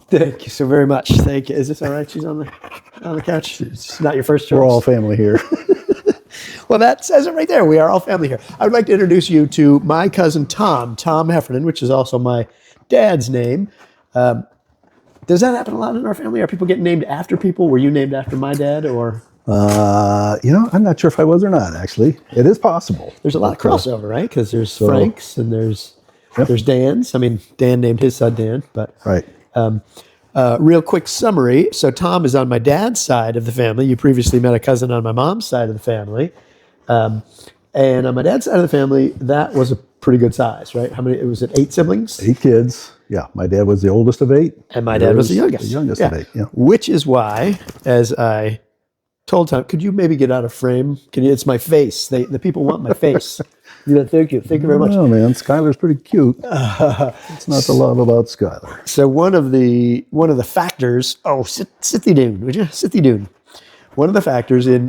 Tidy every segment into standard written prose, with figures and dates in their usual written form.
Thank you so very much. Thank you. Is this all right? She's on the couch. It's not your first choice. We're all family here. Well, that says it right there. We are all family here. I would like to introduce you to my cousin Tom Heffernan, which is also my dad's name. Does that happen a lot in our family? Are people getting named after people? Were you named after my dad, or? I'm not sure if I was or not, actually. It is possible. There's a lot of crossover, right? Because there's Franks and there's Dan's. I mean, Dan named his son Dan, but Right. real quick summary. So Tom is on my dad's side of the family. You previously met a cousin on my mom's side of the family. And on my dad's side of the family, that was a pretty good size, right? How many? Was it 8 siblings? 8 kids. Yeah. My dad was the oldest of 8. And my dad was the youngest. The youngest of 8, yeah. Which is why, as I told Tom, could you maybe get out of frame? It's my face. The people want my face. Thank you. Thank you very much. Oh, man. Skylar's pretty cute. It's not the love about Skylar. So one of the factors. Oh, sit thee down, would you? Sit thee down. One of the factors in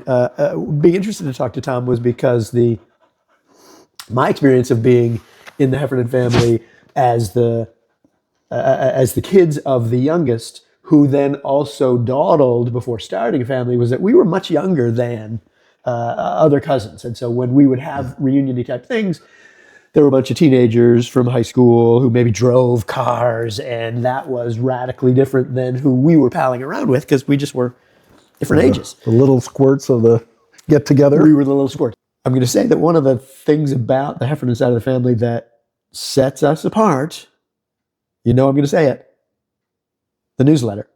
being interested to talk to Tom was because my experience of being in the Heffernan family as the kids of the youngest, who then also dawdled before starting a family, was that we were much younger than other cousins, and so when we would have reunion-y type things, there were a bunch of teenagers from high school who maybe drove cars, and that was radically different than who we were palling around with because we just were different ages. The little squirts of the get-together. We were the little squirts. I'm going to say that one of the things about the Heffernan side of the family that sets us apart, I'm going to say it, the newsletter.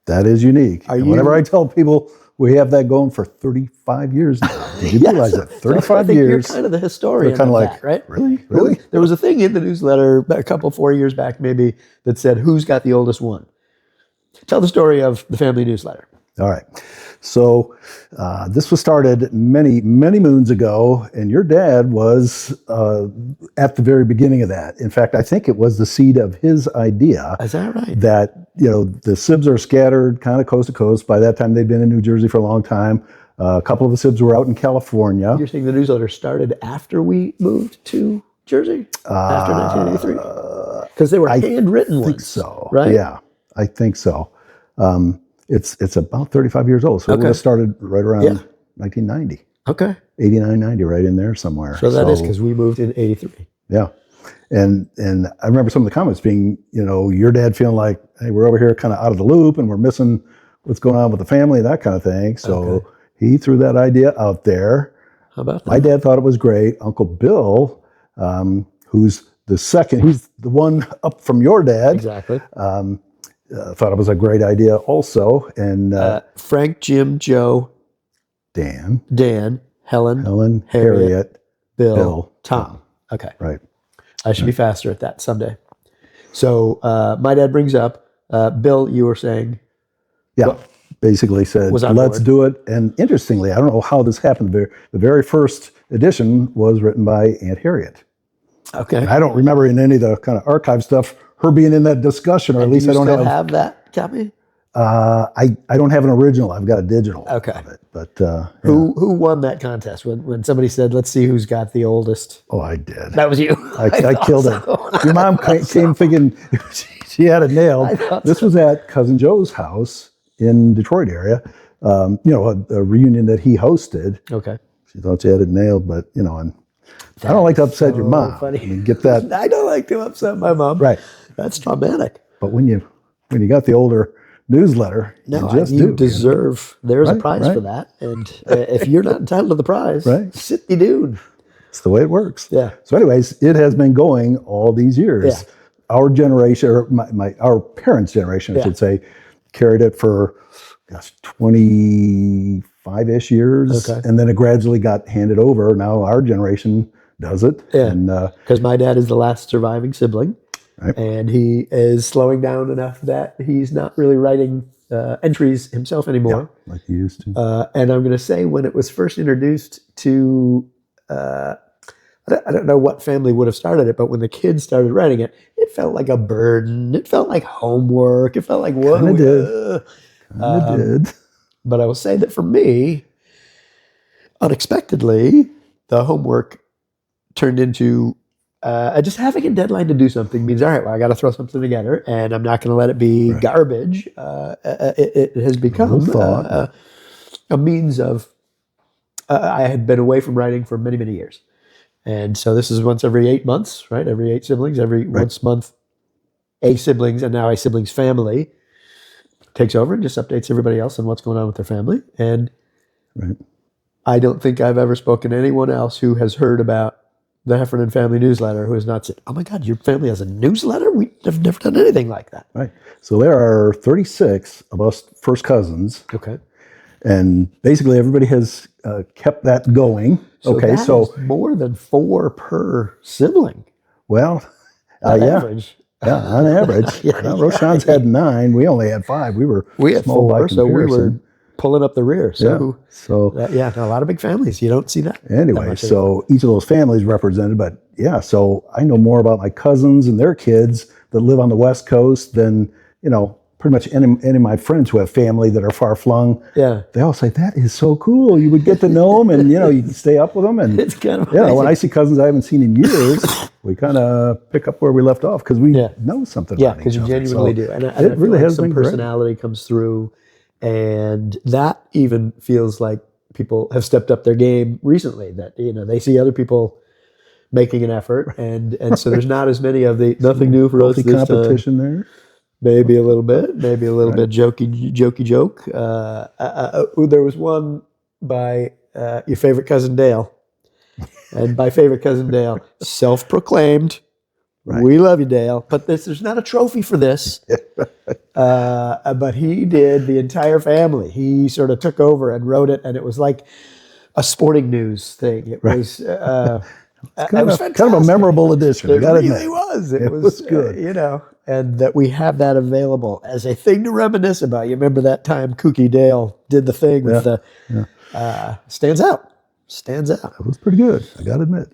That is unique. Whenever I tell people we have that going for 35 years now. Did you realize that? 35 years. You're kind of the historian kind of like, that, right? Really? There was a thing in the newsletter a 4 years back maybe that said, who's got the oldest one? Tell the story of the family newsletter. All right. So this was started many, many moons ago, and your dad was at the very beginning of that. In fact, I think it was the seed of his idea. Is that right? That, the Sibs are scattered kind of coast to coast. By that time, they'd been in New Jersey for a long time. A couple of the Sibs were out in California. You're saying the newsletter started after we moved to Jersey? After 1983? Because they were handwritten ones. I think so. Right? Yeah, I think so. It's about 35 years old, so it would have started right around 1990. Okay. 89, 90, right in there somewhere. So that is because we moved in 83. Yeah. And I remember some of the comments being, your dad feeling like, hey, we're over here kind of out of the loop and we're missing what's going on with the family, that kind of thing. So he threw that idea out there. How about that? My dad thought it was great. Uncle Bill, who's the second, he's the one up from your dad. Exactly. Thought it was a great idea also. And Frank, Jim, Joe, Dan, Helen, Harriet, Bill, Tom. Okay. Right. I should be faster at that someday. So my dad brings up, Bill, you were saying. Yeah. Basically said, let's do it. And interestingly, I don't know how this happened. The very first edition was written by Aunt Harriet. Okay. And I don't remember in any of the kind of archive stuff her being in that discussion, or at least I don't have that copy. I don't have an original. I've got a digital of it. But who won that contest when somebody said, "Let's see who's got the oldest"? Oh, I did. That was you. I killed it. Your mom came thinking she had it nailed. This was at Cousin Joe's house in Detroit area. A reunion that he hosted. Okay. She thought she had it nailed, but and I don't like to upset your mom. Funny. I mean, get that. I don't like to upset my mom. Right. That's traumatic. But when you got the older newsletter, you deserve. There's a prize for that, and if you're not entitled to the prize, sit the dude. It's the way it works. Yeah. So, anyways, it has been going all these years. Yeah. Our generation, or our parents' generation, I should say, carried it for 25-ish years, and then it gradually got handed over. Now our generation does it. Yeah. Because my dad is the last surviving sibling. Right. And he is slowing down enough that he's not really writing entries himself anymore. Yeah, like he used to. And I'm going to say when it was first introduced to, I don't know what family would have started it, but when the kids started writing it, it felt like a burden. It felt like homework. It felt like, whoa. Kind of did. But I will say that for me, unexpectedly, the homework turned into just having a deadline to do something means, all right, well, I got to throw something together, and I'm not going to let it be garbage. It has become thought. a means of. I had been away from writing for many, many years, and so this is once every 8 months, right? Every 8 siblings, every once month, a siblings, and now a siblings family takes over and just updates everybody else on what's going on with their family. And Right. I don't think I've ever spoken to anyone else who has heard about the Heffernan Family Newsletter who has not said, "Oh my God, your family has a newsletter? We have never done anything like that." Right. So there are 36 of us first cousins, Okay. and basically everybody has kept that going. Okay. that So, is more than 4 per sibling. well, On yeah. average. Yeah, on average. Yeah, Well, Roshan's had 9. We only had 5. We were We had small by 4, so we were comparison. pulling up the rear. So Yeah. So no, a lot of big families. You don't see that. that anyway, much anymore. so each of those families represented, but yeah, so I know more about my cousins and their kids that live on the West Coast than, pretty much any of my friends who have family that are far flung. Yeah. They all say, that is so cool. You would get to know them and, you can stay up with them. And, It's kind of when amazing. I see cousins I haven't seen in years, we kind of pick up where we left off because we Yeah. know something Yeah, about because each you other. genuinely So do. And I it feel really like has some been great. personality comes through, and that even feels like people have stepped up their game recently. That they see other people making an effort, and so there's not as many of the nothing new for us Healthy this time. competition there. Maybe a little bit, bit jokey joke. There was one by your favorite cousin Dale, and by favorite cousin Dale, self-proclaimed. Right. We love you, Dale. But there's not a trophy for this. But he did the entire family. He sort of took over and wrote it, and it was like a sporting news thing. It was. Kind of a memorable edition. I It gotta really admit. was. It was good. And that we have that available as a thing to reminisce about. You remember that time Kooky Dale did the thing with the stands out. It was pretty good. I got to admit.